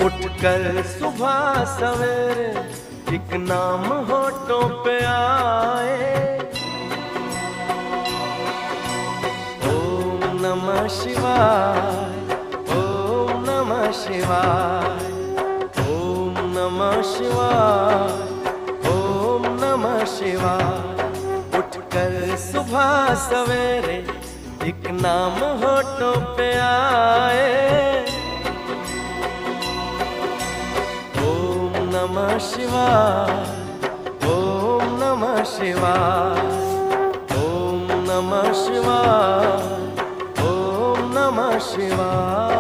उठकर सुबह सवेरे एक नाम होठों पे आए, ओम नमः शिवाय, ओम नमः शिवाय, ओम नमः शिवाय, ओम नमः शिवाय। उठकर सुबह सवेरे एक नाम होठों पे आए, ओम नमः शिवाय, ओम नमः शिवाय, ओम नमः शिवाय, ओम नमः शिवाय।